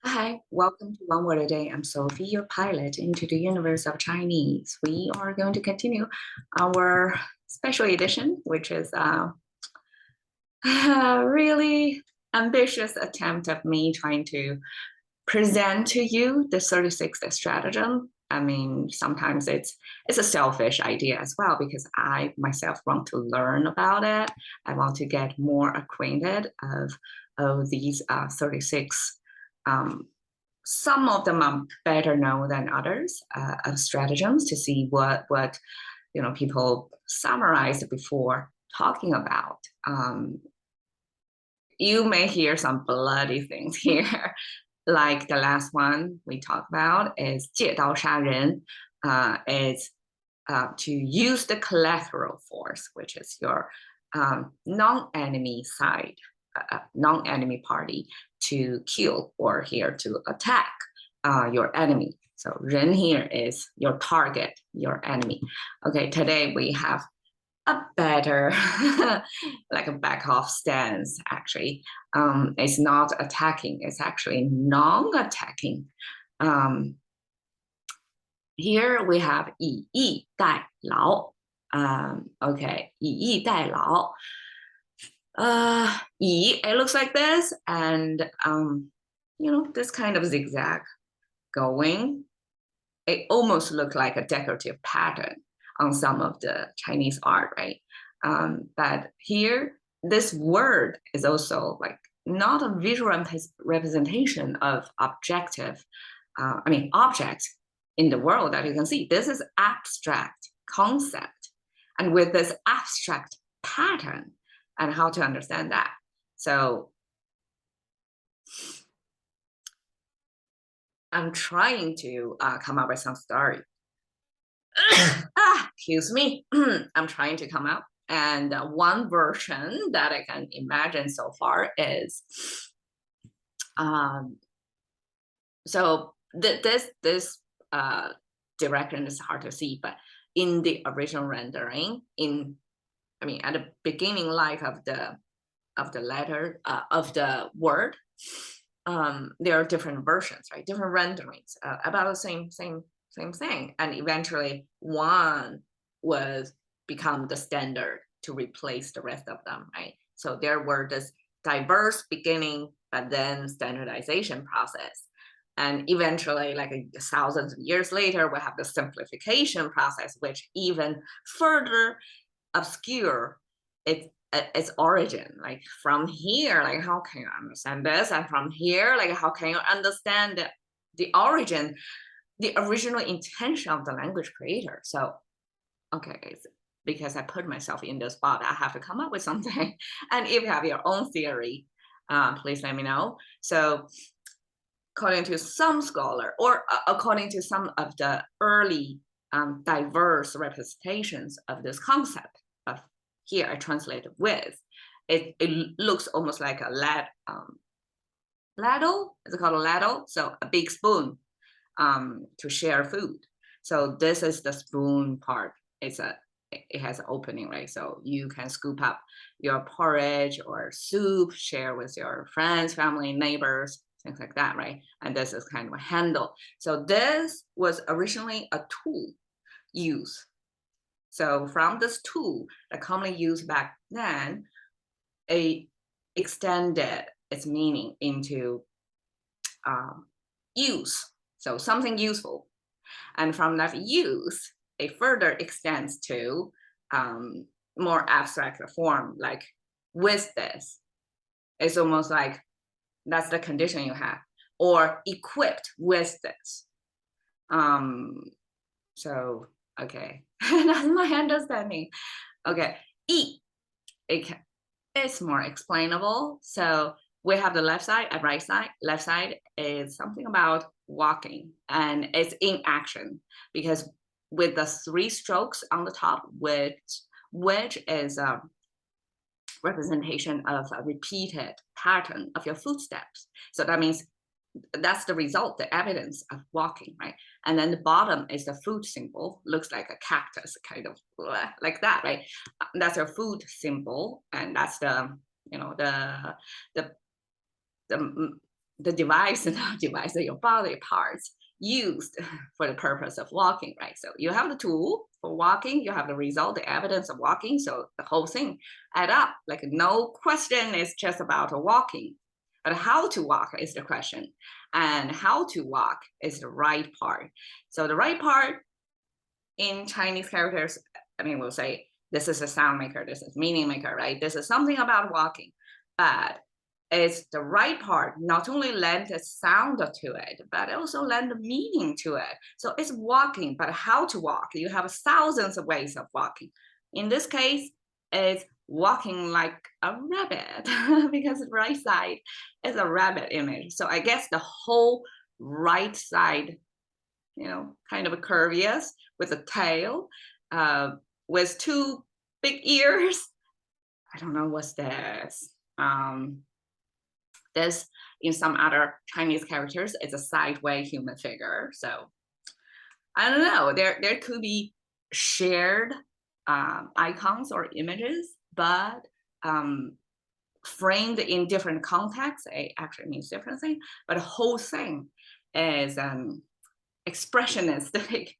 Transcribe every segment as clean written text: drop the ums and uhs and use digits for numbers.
Hi, welcome to One Word a Day. I'm Sophie, your pilot into the universe of Chinese. We are going to continue our special edition, which is a really ambitious attempt of me trying to present to you the 36th stratagem. I mean, sometimes it's a selfish idea as well because I myself want to learn about it. I want to get more acquainted of these 36. Some of them are better known than others of stratagems to see what people summarized before talking about. You may hear some bloody things here. Like the last one we talked about is 借刀杀人, is to use the collateral force, which is your non-enemy side, non-enemy party, to kill or here to attack your enemy. So 人 here is your target, your enemy. Okay, today we have a better like a back off stance actually. It's not attacking, it's actually non-attacking. Here we have 以逸待劳. Okay, 以逸待劳. 以, it looks like this, and this kind of zigzag going. It almost looks like a decorative pattern on some of the Chinese art, right? But here, this word is also like not a visual representation of objective, objects in the world that you can see. This is abstract concept. And with this abstract pattern and how to understand that. So I'm trying to come up with some story. Excuse me. I'm trying to come up. And one version that I can imagine so far is, so this direction is hard to see, but in the original rendering, at the beginning life of the letter of the word, there are different versions, right? Different renderings about the same thing, and eventually one was become the standard to replace the rest of them, right? So there were this diverse beginning, but then standardization process, and eventually, like thousands of years later, we have the simplification process, which even further obscure its origin. Like from here, like how can you understand this? And from here, like how can you understand the origin, the original intention of the language creator? So, okay, because I put myself in this spot, I have to come up with something. And if you have your own theory, please let me know. So, according to some scholar, or according to some of the early diverse representations of this concept of here I translated with, it looks almost like a ladle. Is it called a ladle? So a big spoon to share food. So this is the spoon part. It has an opening, right? So you can scoop up your porridge or soup, share with your friends, family, neighbors, things like that, right? And this is kind of a handle. So this was originally a tool used. So from this tool that commonly used back then, it extended its meaning into use. So something useful. And from that use, it further extends to more abstract form, like with this. It's almost like that's the condition you have, or equipped with this. So, okay, that's my understanding. Okay, it's more explainable. So we have the left side and right side. Left side is something about walking, and it's in action, because with the 3 strokes on the top, which is a representation of a repeated pattern of your footsteps. So that means that's the result, the evidence of walking, right? And then the bottom is the food symbol, looks like a cactus, kind of like that, right? That's your food symbol, and that's the the device, not device, your body parts used for the purpose of walking, right? So you have the tool for walking, you have the result, the evidence of walking. So the whole thing add up. Like no question is just about walking, but how to walk is the question. And how to walk is the right part. So the right part in Chinese characters, I mean, we'll say this is a sound maker, this is meaning maker, right? This is something about walking, but it's the right part, not only lend a sound to it, but also lend a meaning to it. So it's walking, but how to walk? You have thousands of ways of walking. In this case, it's walking like a rabbit because the right side is a rabbit image. So I guess the whole right side, kind of a curvious with a tail, with two big ears. I don't know what's this. This, in some other Chinese characters, it's a sideways human figure. So I don't know. There could be shared icons or images, but framed in different contexts. It actually means different things. But the whole thing is an expressionistic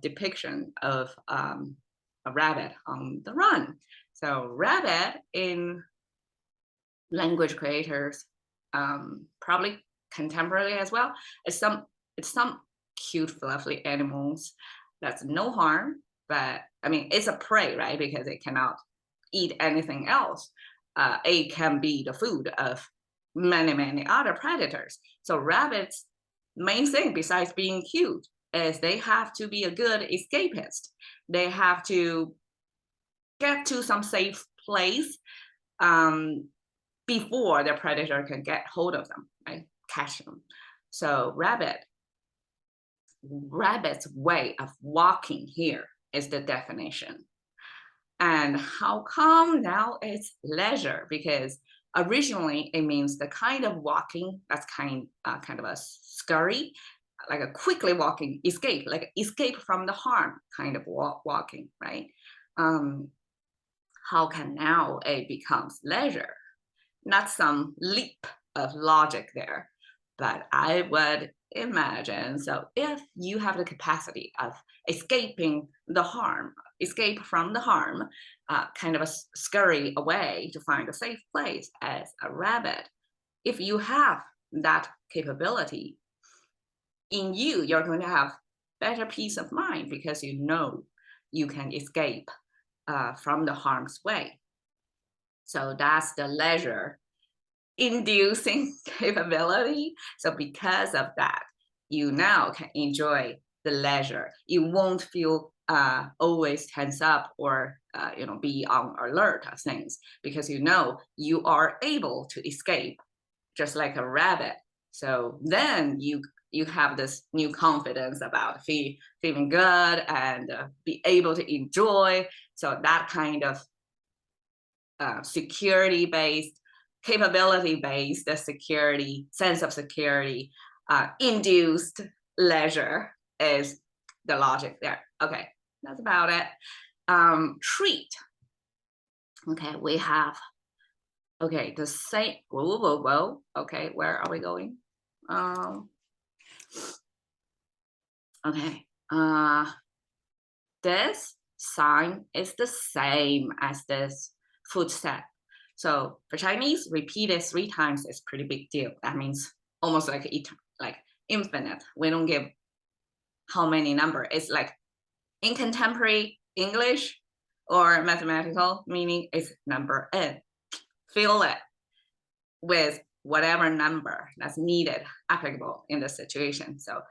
depiction of a rabbit on the run. So rabbit in language creators, probably contemporary as well, it's some cute fluffy animals that's no harm, but I mean it's a prey, right? Because it cannot eat anything else. It can be the food of many other predators. So rabbits main thing besides being cute is they have to be a good escapist. They have to get to some safe place before the predator can get hold of them, right? Catch them. So rabbit's way of walking here is the definition. And how come now it's leisure? Because originally it means the kind of walking that's kind of a scurry, like a quickly walking escape, like escape from the harm kind of walking, right? How can now it becomes leisure? Not some leap of logic there, but I would imagine, so if you have the capacity of escaping the harm, escape from the harm, kind of a scurry away to find a safe place as a rabbit, if you have that capability in you, you're going to have better peace of mind because you know you can escape from the harm's way. So that's the leisure inducing capability. So because of that, you now can enjoy the leisure. You won't feel always tense up or be on alert of things because you are able to escape just like a rabbit. So then you have this new confidence about feeling good and be able to enjoy. So that kind of security-based, capability-based security, sense of security, induced leisure is the logic there. Okay, that's about it. Treat. Okay, we have, okay, the same, whoa. Okay, where are we going? Okay, this sign is the same as this footstep. So for Chinese, repeated 3 times is pretty big deal. That means almost like infinite. We don't give how many number. It's like in contemporary English or mathematical meaning is number n. Fill it with whatever number that's needed, applicable in the situation. So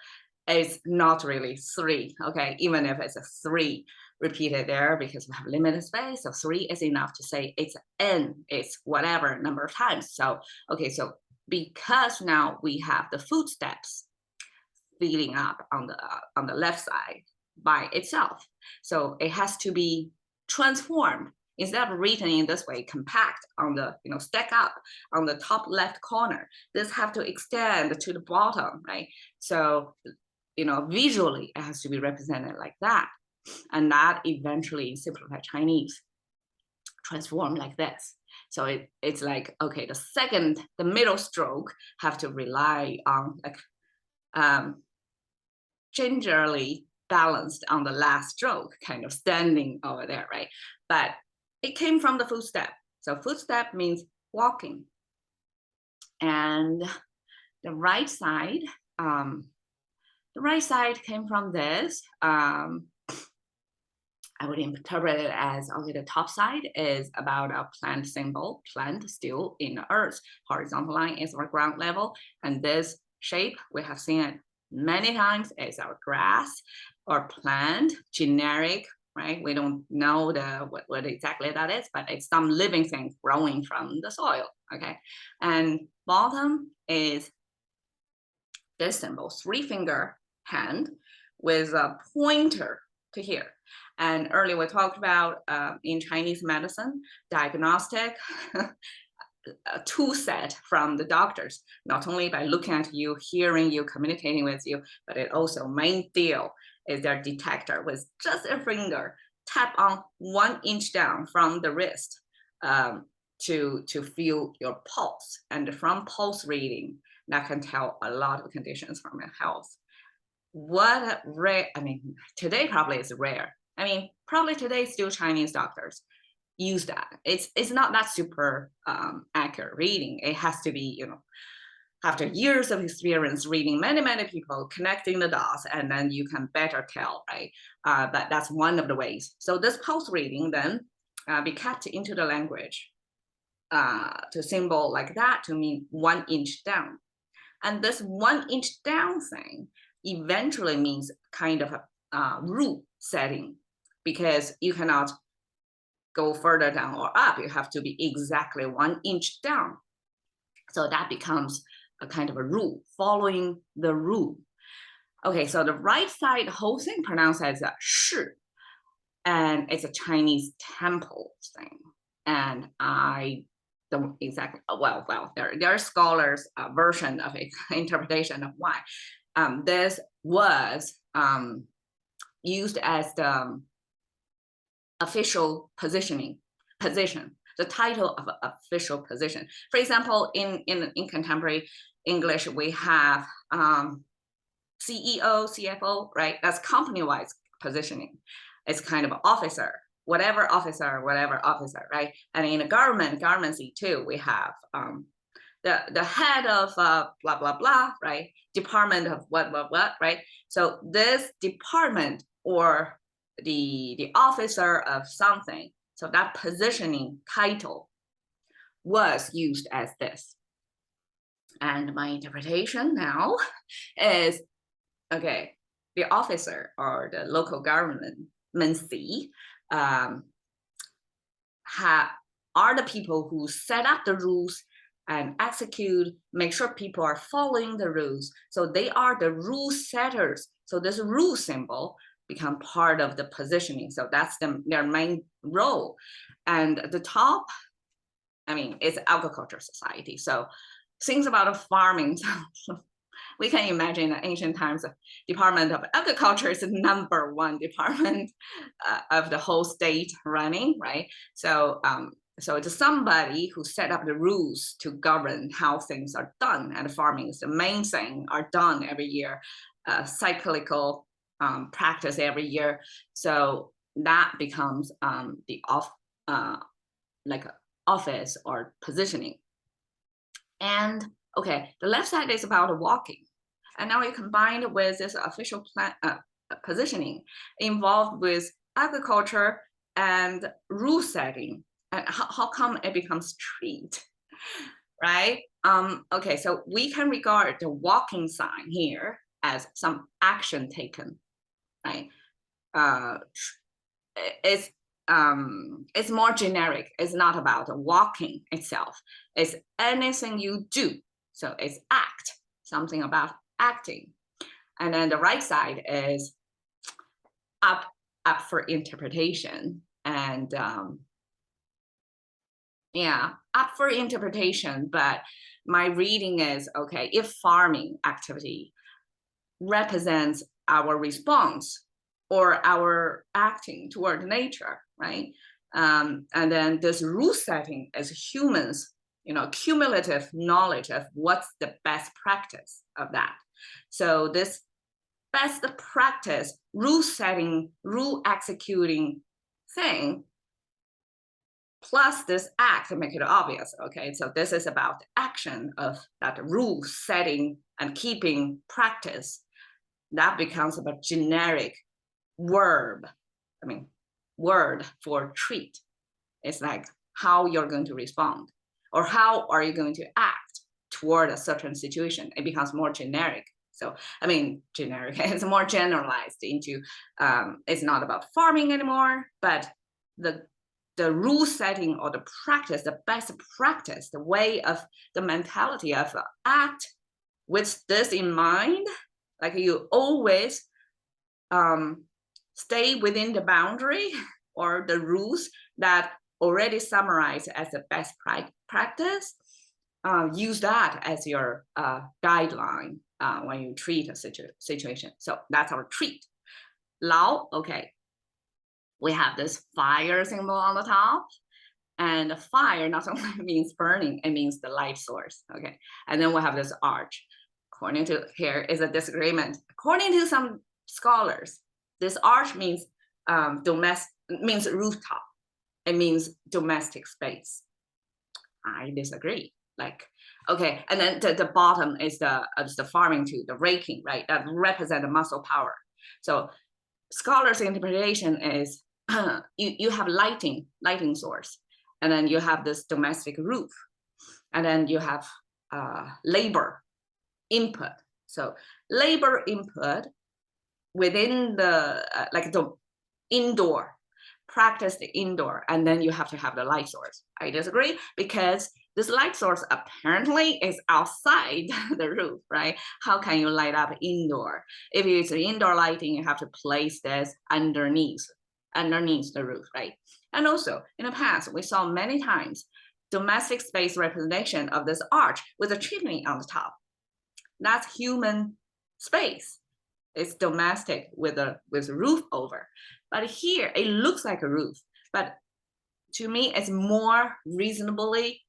it's not really 3, okay? Even if it's a 3 repeated there because we have limited space, so 3 is enough to say it's n, it's whatever number of times. So, okay, so because now we have the footsteps filling up on the left side by itself, so it has to be transformed. Instead of written in this way, compact on the, stack up on the top left corner, this have to extend to the bottom, right? So, visually it has to be represented like that. And that eventually in simplified Chinese transform like this. So it's like, okay, the middle stroke have to rely on like gingerly balanced on the last stroke, kind of standing over there, right? But it came from the footstep. So footstep means walking. And the right side came from this. I would interpret it as, okay, the top side is about a plant symbol, plant still in the earth. Horizontal line is our ground level. And this shape, we have seen it many times, is our grass or plant, generic, right? We don't know what exactly that is, but it's some living thing growing from the soil, okay? And bottom is this symbol, 3-finger hand with a pointer to here. And earlier we talked about in Chinese medicine, diagnostic tool set from the doctors, not only by looking at you, hearing you, communicating with you, but it also main deal is their detector with just a finger, tap on 1 inch down from the wrist to feel your pulse. And from pulse reading, that can tell a lot of conditions from your health. What a rare, I mean, today probably is rare. I mean, probably today still Chinese doctors use that. It's not that super accurate reading. It has to be, you know, after years of experience reading many people, connecting the dots, and then you can better tell, right? But that's one of the ways. So this pulse reading then be kept into the language to symbol like that to mean 1 inch down. And this 1 inch down thing eventually means kind of a rule setting, because you cannot go further down or up. You have to be exactly 1 inch down. So that becomes a kind of a rule, following the rule. Okay, so the right side, whole thing pronounced as a shi, and it's a Chinese temple thing. And I don't exactly, well, there are scholars' version of it, interpretation of why. This was used as the official position, the title of official position. For example, in contemporary English, we have CEO, CFO, right? That's company-wide positioning. It's kind of officer, whatever officer, right? And in the government seat too, we have the head of blah, blah, blah, right? Department of what, right? So this department or the officer of something, so that positioning title was used as this. And my interpretation now is, okay, the officer or the local government are the people who set up the rules and execute, make sure people are following the rules. So they are the rule setters. So this rule symbol become part of the positioning. So that's their main role. And at the top, I mean, it's agriculture society. So things about farming, we can imagine in ancient times, the Department of Agriculture is the #1 department of the whole state running, right? So so it's somebody who set up the rules to govern how things are done, and farming is the main thing, are done every year, cyclical practice every year. So that becomes like office or positioning. And okay, the left side is about walking. And now you combine it with this official positioning involved with agriculture and rule setting. And how come it becomes street, right? Okay, so we can regard the walking sign here as some action taken, right? It's more generic. It's not about walking itself. It's anything you do. So it's act, something about acting. And then the right side is up for interpretation. And yeah, up for interpretation. But my reading is, okay, if farming activity represents our response or our acting toward nature, right? And then this rule setting is humans, cumulative knowledge of what's the best practice of that. So this best practice, rule setting, rule executing thing, plus this act to make it obvious, okay? So this is about the action of that rule setting and keeping practice. That becomes a generic word for treat. It's like how you're going to respond or how are you going to act toward a certain situation. It becomes more generic. So, generic, it's more generalized into, it's not about farming anymore, but the rule setting or the practice, the best practice, the way of the mentality of act with this in mind, like you always stay within the boundary or the rules that already summarized as the best practice. Use that as your guideline when you treat a situation. So that's our treat. Lao, okay. We have this fire symbol on the top, and the fire not only means burning, it means the light source, okay? And then we have this arch. According to, here is a disagreement. According to some scholars, this arch means means rooftop. It means domestic space. I disagree. Like, okay, and then the bottom is the farming tool, the raking, right? That represent the muscle power. So scholars' interpretation is you have lighting source, and then you have this domestic roof, and then you have labor input. So labor input within the the indoor, practice the indoor, and then you have to have the light source. I disagree, because this light source apparently is outside the roof, right? How can you light up indoor? If it's indoor lighting, you have to place this underneath the roof, right? And also in the past, we saw many times domestic space representation of this arch with a chimney on the top. That's human space. It's domestic with a roof over. But here it looks like a roof, but to me it's more reasonably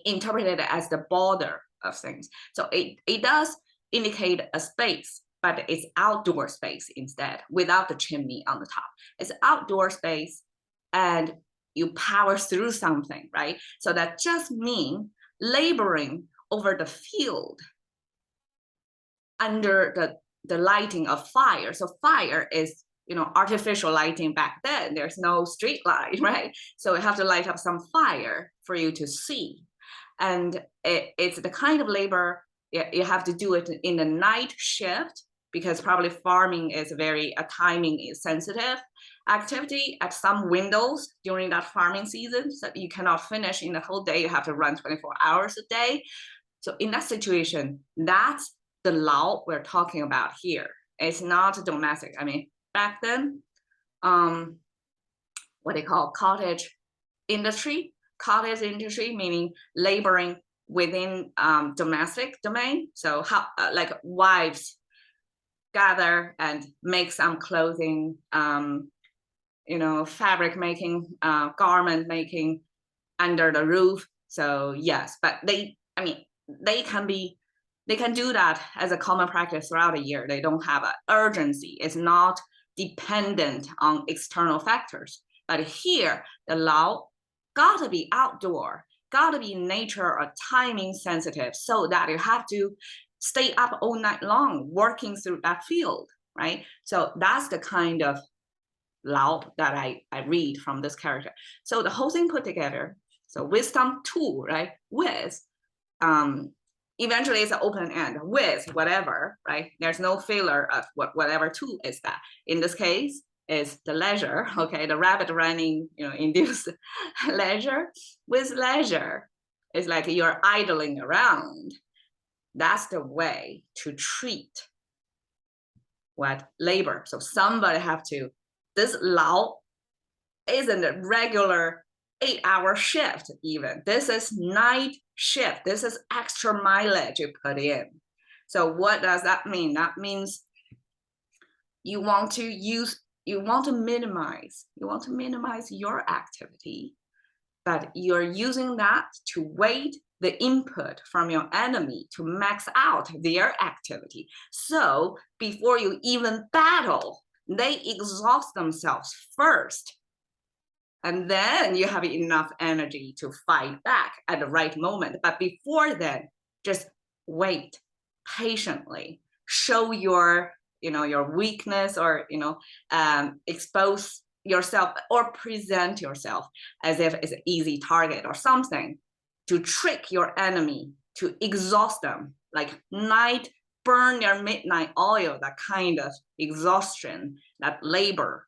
interpreted as the border of things. So it does indicate a space, but it's outdoor space instead, without the chimney on the top. It's outdoor space and you power through something, right? So that just means laboring over the field under the lighting of fire. So fire is, artificial lighting back then. There's no street light, right? So you have to light up some fire for you to see. And it's the kind of labor you have to do it in the night shift, because probably farming is very timing sensitive activity at some windows during that farming season. So you cannot finish in the whole day. You have to run 24 hours a day. So in that situation, that's the Lao we're talking about here. It's not domestic. Back then, what they call cottage industry meaning laboring within domestic domain. So how like wives gather and make some clothing, fabric making, garment making under the roof. So yes, but they can do that as a common practice throughout the year. They don't have an urgency. It's not dependent on external factors. But here, the Lao gotta be outdoor, gotta be nature or timing sensitive, so that you have to stay up all night long working through that field, right? So that's the kind of Lao that I read from this character. So the whole thing put together, so wisdom tool, right? With eventually it's an open end with whatever, right? There's no failure of whatever tool is that. In this case, is the leisure, okay? The rabbit running, induce leisure. With leisure, it's like you're idling around. That's the way to treat what labor. So somebody have to, this Lao isn't a regular 8-hour shift even. This is night shift. This is extra mileage you put in. So what does that mean? That means you want to use you want to minimize your activity, but you're using that to wait the input from your enemy to max out their activity. So before you even battle, they exhaust themselves first. And then you have enough energy to fight back at the right moment. But before then, just wait patiently, show your, your weakness, or, expose yourself or present yourself as if it's an easy target or something, to trick your enemy, to exhaust them, like burn their midnight oil, that kind of exhaustion, that labor,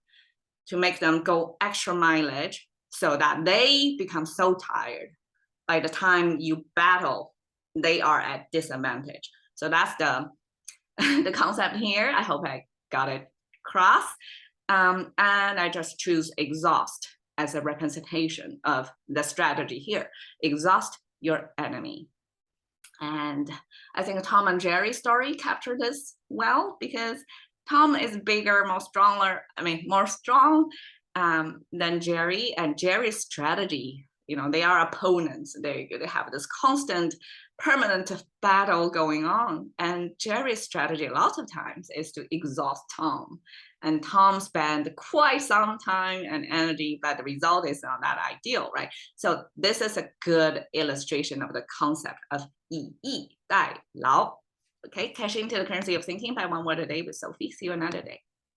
to make them go extra mileage so that they become so tired. By the time you battle, they are at disadvantage. So that's the concept here. I hope I got it across. And I just choose exhaust as a representation of the strategy here. Exhaust your enemy. And I think Tom and Jerry's story captured this well, because Tom is bigger, more strong than Jerry, and Jerry's strategy, they are opponents. They have this constant, permanent battle going on. And Jerry's strategy a lot of times is to exhaust Tom. And Tom spent quite some time and energy, but the result is not that ideal, right? So this is a good illustration of the concept of 以逸待劳. Okay, cash into the currency of thinking by one word a day with Sophie. See you another day.